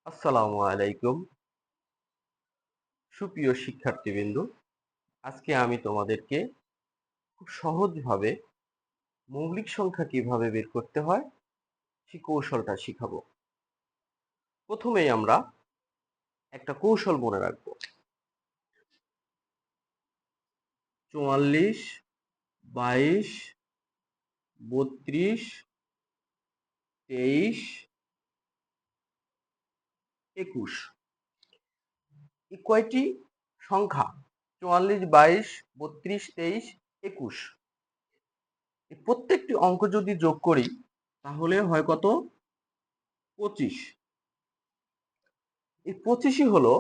আসসালামু আলাইকুম সুপ্রিয় শিক্ষার্থীবৃন্দ। আজকে আমি তোমাদেরকে খুব সহজভাবে মৌলিক সংখ্যা কিভাবে বের করতে হয় সেই কৌশলটা শিখাবো। প্রথমেই আমরা একটা কৌশল মনে রাখবো। 44, 22, 32, 23, 21 এই কয়টি সংখ্যা? 44, 22, 32, 23, 21 এই প্রত্যেকটি অঙ্ক যদি যোগ করি তাহলে হয় কত? 25। এই 25ই হলো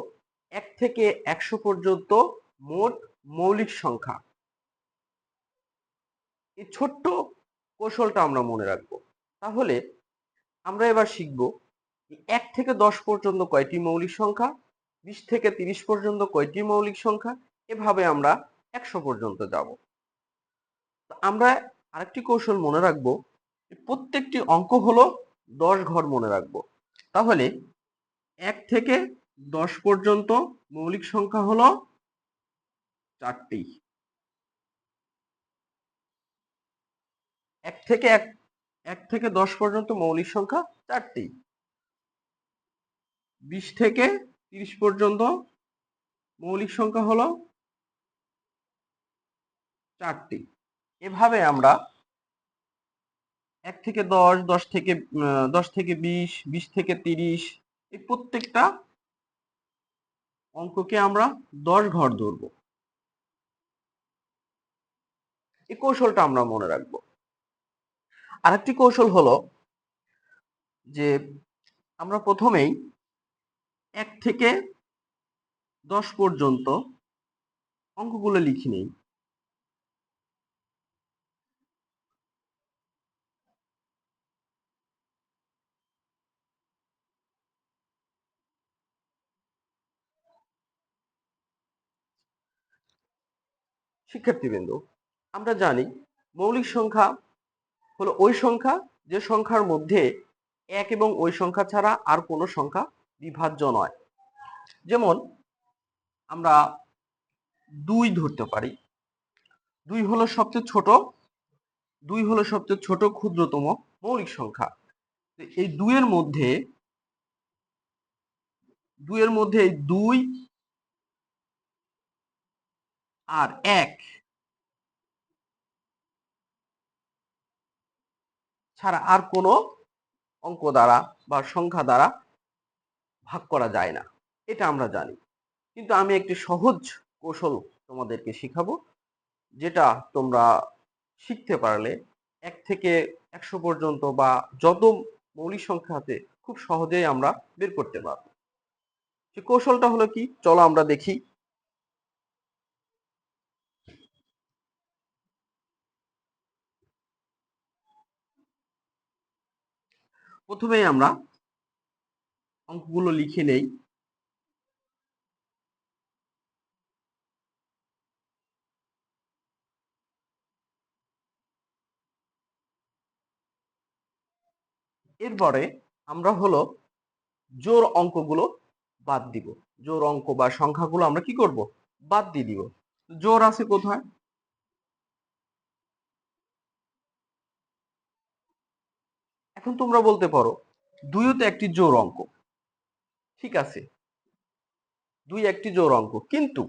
1 থেকে 100 পর্যন্ত মোট মৌলিক সংখ্যা। এই ছোট্ট কৌশলটা আমরা মনে রাখবো। তাহলে আমরা এবার শিখব 1 থেকে 10 পর্যন্ত কয়টি মৌলিক সংখ্যা, 20 থেকে 30 পর্যন্ত কয়টি মৌলিক সংখ্যা, এভাবে আমরা 100 পর্যন্ত যাব। আমরা আরেকটি কৌশল মনে রাখবো, প্রত্যেকটি অঙ্ক হলো 10 ঘর মনে রাখবো। তাহলে 1 থেকে 10 পর্যন্ত মৌলিক সংখ্যা হলো 4টি। 1 থেকে 10 পর্যন্ত মৌলিক সংখ্যা 4টি। 20 থেকে 30 পর্যন্ত মৌলিক সংখ্যা হলো 4টি। এভাবে আমরা 1 থেকে 10, 10 থেকে 20, 20 থেকে 30 এই প্রত্যেকটা অঙ্ককে আমরা 10 ঘর ধরব। এই কৌশলটা আমরা মনে রাখবো। আরেকটি কৌশল হলো যে আমরা প্রথমেই 1 থেকে 10 পর্যন্ত অঙ্কগুলো লিখে নেই। শিক্ষার্থীবৃন্দ, আমরা জানি মৌলিক সংখ্যা হলো ওই সংখ্যা যে সংখ্যার মধ্যে 1 এবং ওই সংখ্যা ছাড়া আর কোনো সংখ্যা বিভাজ্য নয়। যেমন আমরা 2 ধরতে পারি। 2 হলো সবচেয়ে ছোট, 2 হলো সবচেয়ে ছোট ক্ষুদ্রতম মৌলিক সংখ্যা। এই 2 এর মধ্যে এই 2 আর 1 ছাড়া আর কোনো অঙ্ক দ্বারা বা সংখ্যা দ্বারা ভাগ করা যায় না, এটা আমরা জানি। কিন্তু আমি একটি সহজ কৌশল তোমাদেরকে শিখাবো, যেটা তোমরা শিখতে পারলে 1 থেকে 100 পর্যন্ত বা যত মৌলিক সংখ্যা আছে খুব সহজেই আমরা বের করতে পারবো। সেই কৌশলটা হলো কি? চলো আমরা দেখি। প্রথমেই আমরা অঙ্কগুলো লিখে নেই। এরপরে আমরা হলো জোড় অঙ্কগুলো বাদ দিব। জোড় অঙ্ক বা সংখ্যাগুলো আমরা কি করব? বাদ দিয়ে দিব। জোড় আছে কোথায়? এখন তোমরা বলতে পারো 2ও তো একটি জোড় অঙ্ক। ঠিক আছে, 2 একটি জোড় অঙ্ক, কিন্তু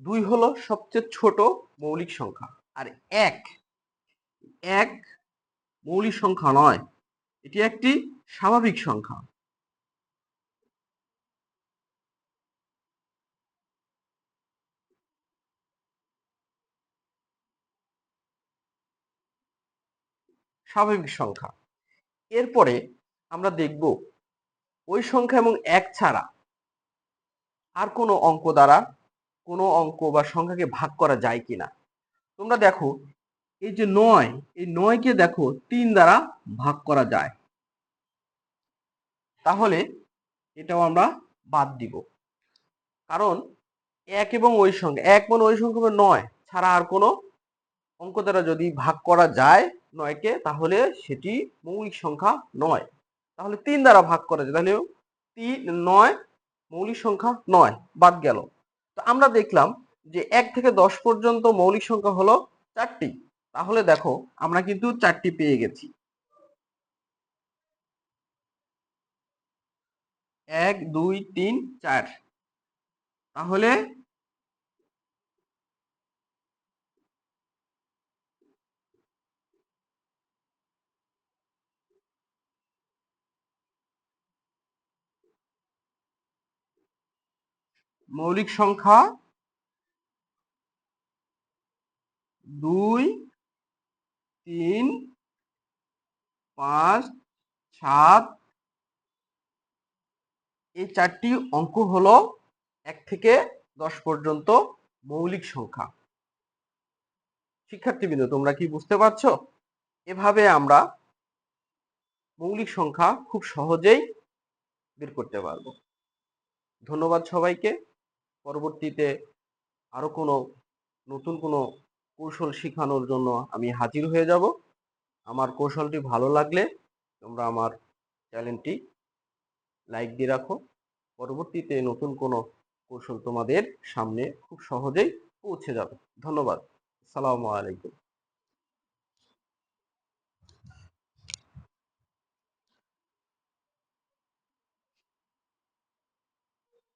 2 হলো সবচেয়ে ছোট মৌলিক সংখ্যা। আর 1 মৌলিক সংখ্যা নয়, এটি একটি স্বাভাবিক সংখ্যা। স্বাভাবিক সংখ্যা। এরপরে আমরা দেখব ওই সংখ্যা এবং 1 ছাড়া আর কোনো অঙ্ক দ্বারা কোনো অঙ্ক বা সংখ্যাকে ভাগ করা যায় কিনা। তোমরা দেখো এই যে 9, এই 9 কে দেখো 3 দ্বারা ভাগ করা যায়। তাহলে এটাও আমরা বাদ দিব। কারণ 1 এবং ওই সংখ্যা, 1 মানে ওই সংখ্যা 9 ছাড়া আর কোনো অঙ্ক দ্বারা যদি ভাগ করা যায় 9 কে, তাহলে সেটি মৌলিক সংখ্যা নয়। তাহলে 3 দ্বারা ভাগ করা যায়, তাহলে 9 মৌলিক সংখ্যা 9 বাদ গেল। তো আমরা দেখলাম যে 1 থেকে 10 পর্যন্ত মৌলিক সংখ্যা হলো 4টি। তাহলে দেখো আমরা কিন্তু 4টি পেয়ে গেছি। 1 2 3 4। তাহলে মৌলিক সংখ্যা 2 3 5 7 এই 4টি অঙ্ক হলো 1 থেকে 10 পর্যন্ত মৌলিক সংখ্যা। শিক্ষার্থীবৃন্দ, তোমরা কি বুঝতে পারছো? এভাবে আমরা মৌলিক সংখ্যা খুব সহজেই বের করতে পারবো। ধন্যবাদ সবাইকে। পরবর্তীতে আরো নতুন কোনো কৌশল শেখানোর জন্য আমি হাজির হয়ে যাব। আমার কৌশলটি ভালো লাগলে তোমরা আমার চ্যানেলটি লাইক দিয়ে রাখো। পরবর্তীতে নতুন কোনো কৌশল তোমাদের সামনে খুব সহজেই পৌঁছে যাবে। ধন্যবাদ। আসসালামু আলাইকুম।